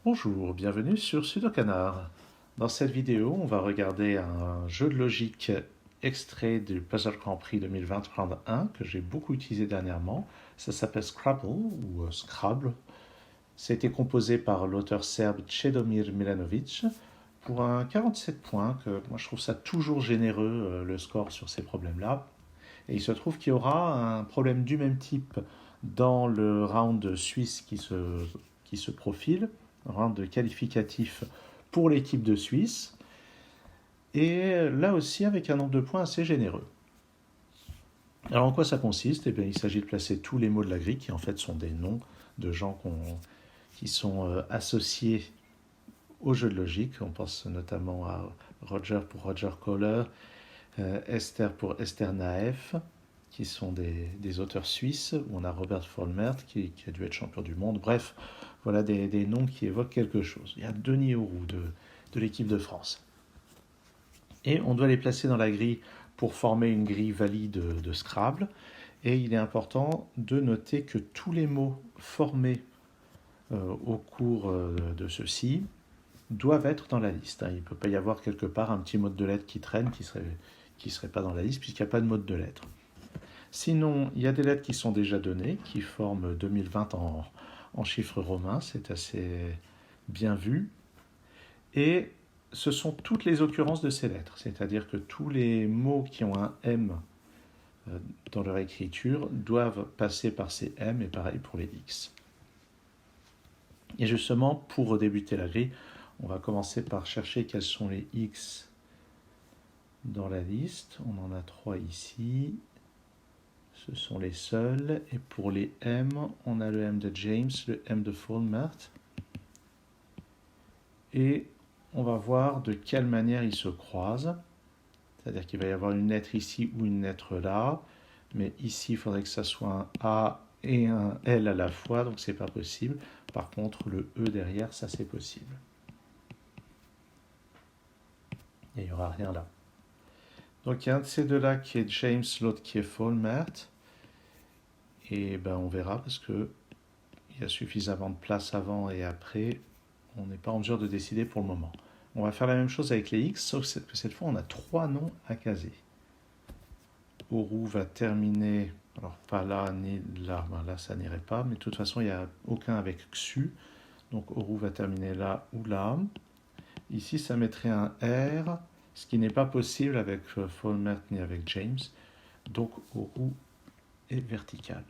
Bonjour, bienvenue sur Sudokanar. Dans cette vidéo, on va regarder un jeu de logique extrait du Puzzle Grand Prix 2020 Round 1 que j'ai beaucoup utilisé dernièrement. Ça s'appelle Scrabble ou Scrabble. Ça a été composé par l'auteur serbe Čedomir Milanović pour un 47 points, que moi je trouve ça toujours généreux le score sur ces problèmes-là. Et il se trouve qu'il y aura un problème du même type dans le round suisse qui se profile, un round qualificatif pour l'équipe de Suisse, et là aussi avec un nombre de points assez généreux. Alors en quoi ça consiste? Eh bien, il s'agit de placer tous les mots de la grille, qui en fait sont des noms de gens qui sont associés au jeu de logique. On pense notamment à Roger pour Roger Kohler, Esther pour Esther Naef, qui sont des auteurs suisses, où on a Robert Vollmerth qui a dû être champion du monde. Bref, voilà des noms qui évoquent quelque chose. Il y a Denis Auroux de l'équipe de France. Et on doit les placer dans la grille pour former une grille valide de Scrabble. Et il est important de noter que tous les mots formés au cours de ceci doivent être dans la liste. Il ne peut pas y avoir quelque part un petit mot de lettres qui traîne qui serait pas dans la liste puisqu'il n'y a pas de mot de lettres. Sinon, il y a des lettres qui sont déjà données, qui forment 2020 en chiffres romains, c'est assez bien vu. Et ce sont toutes les occurrences de ces lettres, c'est-à-dire que tous les mots qui ont un M dans leur écriture doivent passer par ces M, et pareil pour les X. Et justement, pour débuter la grille, on va commencer par chercher quels sont les X dans la liste. On en a 3 ici. Ce sont les seuls. Et pour les M, on a le M de James, le M de Vollmerth. Et on va voir de quelle manière ils se croisent. C'est-à-dire qu'il va y avoir une lettre ici ou une lettre là. Mais ici, il faudrait que ça soit un A et un L à la fois, donc c'est pas possible. Par contre, le E derrière, ça c'est possible. Et il n'y aura rien là. Donc il y a un de ces deux-là qui est James, l'autre qui est Vollmerth. Et ben on verra parce que il y a suffisamment de place avant et après. On n'est pas en mesure de décider pour le moment. On va faire la même chose avec les X, sauf que cette fois on a 3 noms à caser. Auroux va terminer, alors pas là ni là, ben là ça n'irait pas, mais de toute façon il n'y a aucun avec Xu. Donc Auroux va terminer là ou là. Ici ça mettrait un R, ce qui n'est pas possible avec Vollmerth ni avec James. Donc Auroux est vertical.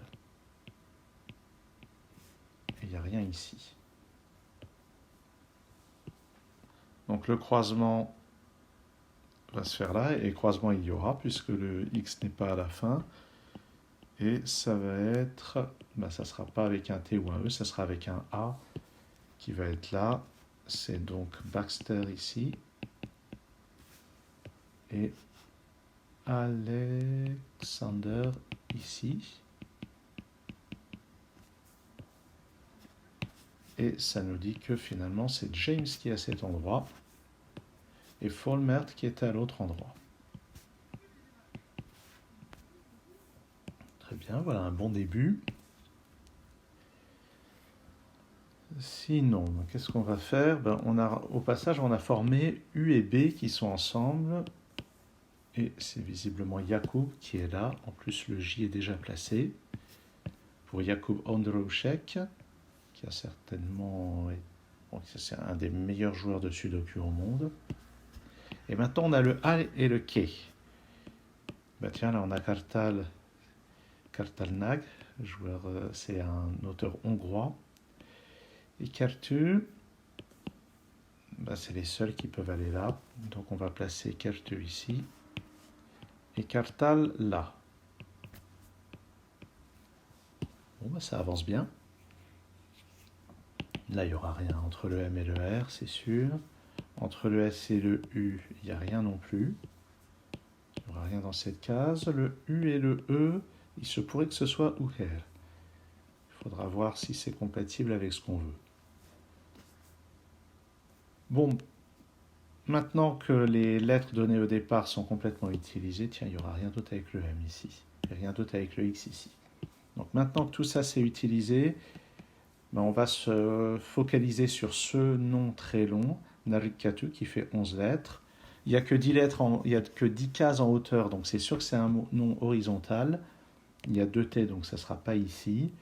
Et il n'y a rien ici. Donc le croisement va se faire là, et croisement il y aura, puisque le X n'est pas à la fin. Et ça va être, ça ne sera pas avec un T ou un E, ça sera avec un A qui va être là. C'est donc Baxter ici. Et Alexander ici. Et ça nous dit que finalement c'est James qui est à cet endroit et Vollmerth qui est à l'autre endroit. Très bien, voilà un bon début. Sinon, qu'est-ce qu'on va faire? Au passage, on a formé U et B qui sont ensemble. Et c'est visiblement Jakub qui est là. En plus, le J est déjà placé. Pour Jakub Ondroušek, qui a certainement... c'est un des meilleurs joueurs de Sudoku au monde. Et maintenant, on a le A et le K. Tiens, là, on a Kartalnag, joueur, c'est un auteur hongrois. Et Kertu, c'est les seuls qui peuvent aller là. Donc, on va placer Kertu ici. Et Kartal là. Bon, ça avance bien. Là, il n'y aura rien entre le M et le R, c'est sûr. Entre le S et le U, il n'y a rien non plus. Il n'y aura rien dans cette case. Le U et le E, il se pourrait que ce soit UR. Il faudra voir si c'est compatible avec ce qu'on veut. Bon, maintenant que les lettres données au départ sont complètement utilisées, tiens, il n'y aura rien d'autre avec le M ici. Et rien d'autre avec le X ici. Donc maintenant que tout ça c'est utilisé, Ben, on va se focaliser sur ce nom très long, Narikatu, qui fait 11 lettres. Il n'y a que 10 lettres, il y a que 10 cases en hauteur, donc c'est sûr que c'est un nom horizontal. Il y a 2 T, donc ça ne sera pas ici.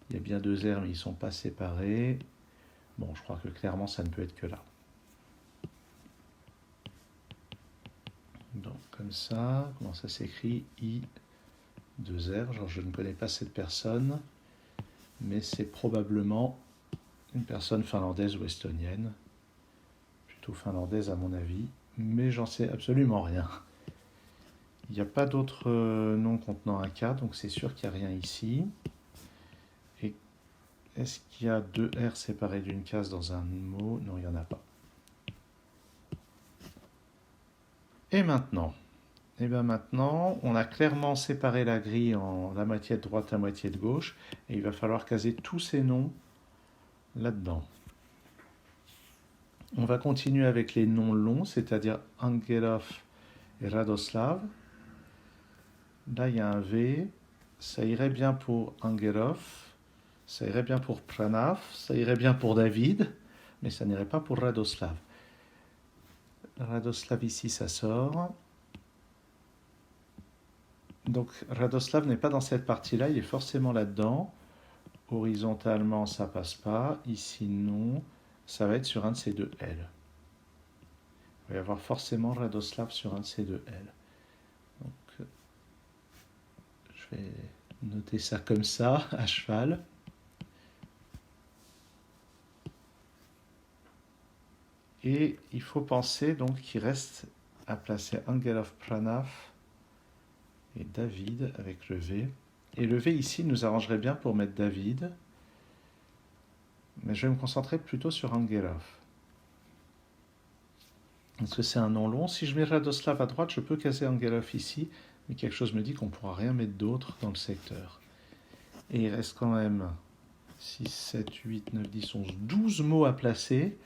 Il y a bien 2 R, mais ils ne sont pas séparés. Bon, je crois que clairement, ça ne peut être que là. Donc, comme ça, comment ça s'écrit? I, 2 R. Genre, je ne connais pas cette personne, mais c'est probablement une personne finlandaise ou estonienne. Plutôt finlandaise, à mon avis, mais j'en sais absolument rien. Il n'y a pas d'autres noms contenant un K, donc c'est sûr qu'il n'y a rien ici. Et est-ce qu'il y a 2 R séparés d'une case dans un mot? Non, il n'y en a pas. Et maintenant? Et bien maintenant, on a clairement séparé la grille en la moitié de droite, la moitié de gauche, et il va falloir caser tous ces noms là-dedans. On va continuer avec les noms longs, c'est-à-dire Angelov et Radoslav. Là, il y a un V. Ça irait bien pour Angelov. Ça irait bien pour Pranav. Ça irait bien pour David. Mais ça n'irait pas pour Radoslav. Radoslav ici, ça sort. Donc Radoslav n'est pas dans cette partie-là. Il est forcément là-dedans. Horizontalement, ça passe pas. Ici, non. Ça va être sur un de ces deux L. Il va y avoir forcément Radoslav sur un de ces deux L. Donc, je vais noter ça comme ça, à cheval. Et il faut penser donc qu'il reste à placer Angelov, Pranav et David avec le V. Et le V ici nous arrangerait bien pour mettre David. Mais je vais me concentrer plutôt sur Angelov. Parce que c'est un nom long. Si je mets Radoslav à droite, je peux caser Angelov ici. Mais quelque chose me dit qu'on ne pourra rien mettre d'autre dans le secteur. Et il reste quand même 6, 7, 8, 9, 10, 11, 12 mots à placer.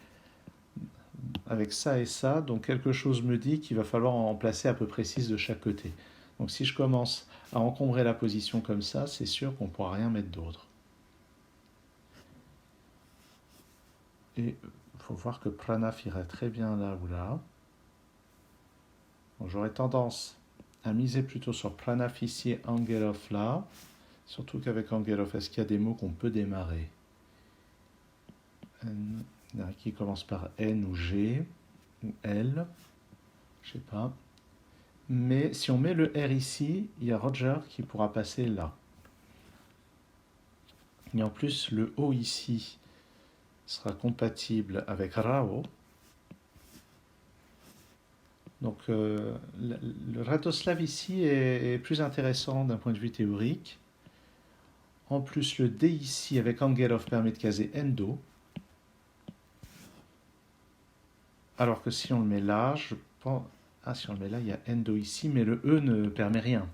Avec ça et ça, donc quelque chose me dit qu'il va falloir en placer à peu près 6 de chaque côté. Donc si je commence à encombrer la position comme ça, c'est sûr qu'on ne pourra rien mettre d'autre. Et il faut voir que Pranav irait très bien là ou là. J'aurais tendance à miser plutôt sur Pranav ici et Angelov là. Surtout qu'avec Angelov, est-ce qu'il y a des mots qu'on peut démarrer? Qui commence par N ou G ou L, je sais pas. Mais si on met le R ici, il y a Roger qui pourra passer là. Et en plus, le O ici sera compatible avec Rao. Donc le Radoslav ici est plus intéressant d'un point de vue théorique. En plus, le D ici avec Angelov permet de caser Endo. Alors que si on le met là, je pense... Ah, si on le met là, il y a Endo ici, mais le E ne permet rien.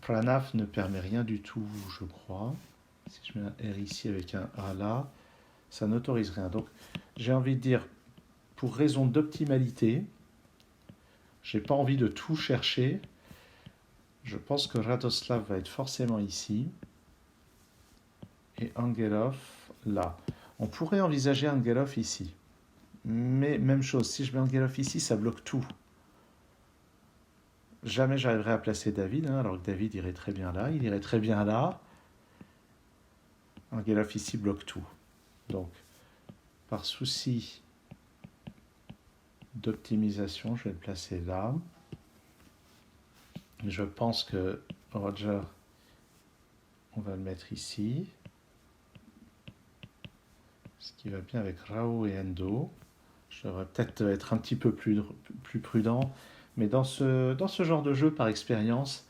Pranav ne permet rien du tout, je crois. Si je mets un R ici avec un A là, ça n'autorise rien. Donc, j'ai envie de dire, pour raison d'optimalité, j'ai pas envie de tout chercher. Je pense que Radoslav va être forcément ici. Et Angelov là. On pourrait envisager Angelov ici. Mais même chose, si je mets Angelov ici, ça bloque tout. Jamais j'arriverai à placer David, hein, alors que David irait très bien là, il irait très bien là. Angelov ici bloque tout. Donc, par souci d'optimisation, je vais le placer là. Je pense que Roger, on va le mettre ici. Ce qui va bien avec Rao et Endo. Je devrais peut-être être un petit peu plus prudent. Mais dans ce genre de jeu, par expérience,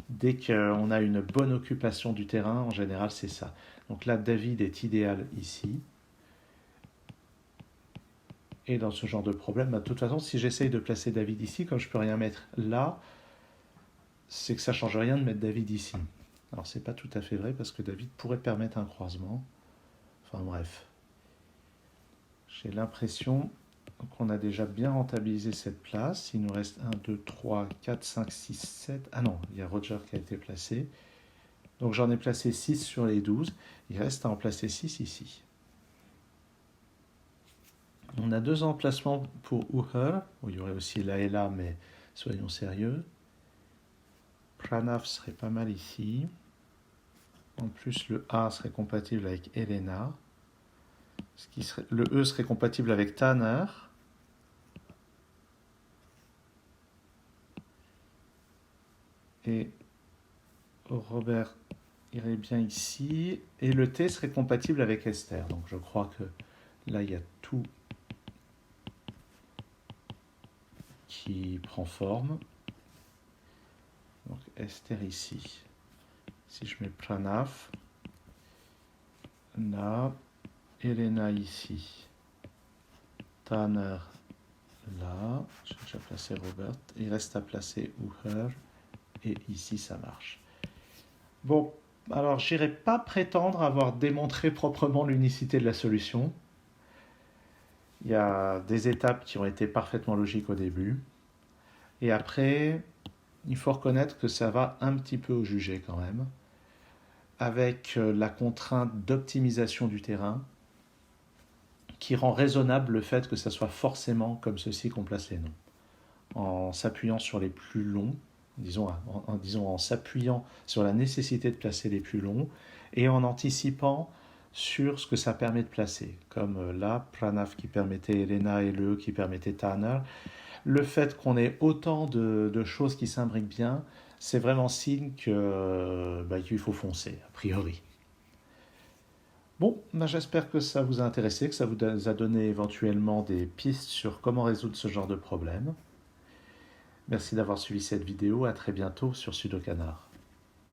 dès qu'on a une bonne occupation du terrain, en général, c'est ça. Donc là, David est idéal ici. Et dans ce genre de problème, de toute façon, si j'essaye de placer David ici, comme je ne peux rien mettre là, c'est que ça ne change rien de mettre David ici. Alors, ce n'est pas tout à fait vrai, parce que David pourrait permettre un croisement. Enfin, bref. J'ai l'impression qu'on a déjà bien rentabilisé cette place. Il nous reste 1, 2, 3, 4, 5, 6, 7. Ah non, il y a Roger qui a été placé. Donc j'en ai placé 6 sur les 12. Il reste à en placer 6 ici. On a 2 emplacements pour Uher. Il y aurait aussi là et là, mais soyons sérieux. Pranav serait pas mal ici. En plus, le A serait compatible avec Elena. Le E serait compatible avec Tanner. Et Robert irait bien ici. Et le T serait compatible avec Esther. Donc je crois que là, il y a tout qui prend forme. Donc Esther ici. Si je mets Pranav, là, Elena ici, Tanner là, j'ai déjà placé Robert, il reste à placer Uher, et ici ça marche. Bon, alors j'irai pas prétendre avoir démontré proprement l'unicité de la solution. Il y a des étapes qui ont été parfaitement logiques au début, et après, il faut reconnaître que ça va un petit peu au jugé quand même, avec la contrainte d'optimisation du terrain, qui rend raisonnable le fait que ça soit forcément comme ceci qu'on place les noms. En s'appuyant sur les plus longs, disons en s'appuyant sur la nécessité de placer les plus longs, et en anticipant sur ce que ça permet de placer, comme là, Pranav qui permettait Elena et le qui permettait Tanner. Le fait qu'on ait autant de choses qui s'imbriquent bien, c'est vraiment signe qu'il faut foncer, a priori. Bon, j'espère que ça vous a intéressé, que ça vous a donné éventuellement des pistes sur comment résoudre ce genre de problème. Merci d'avoir suivi cette vidéo, à très bientôt sur Sudokanar.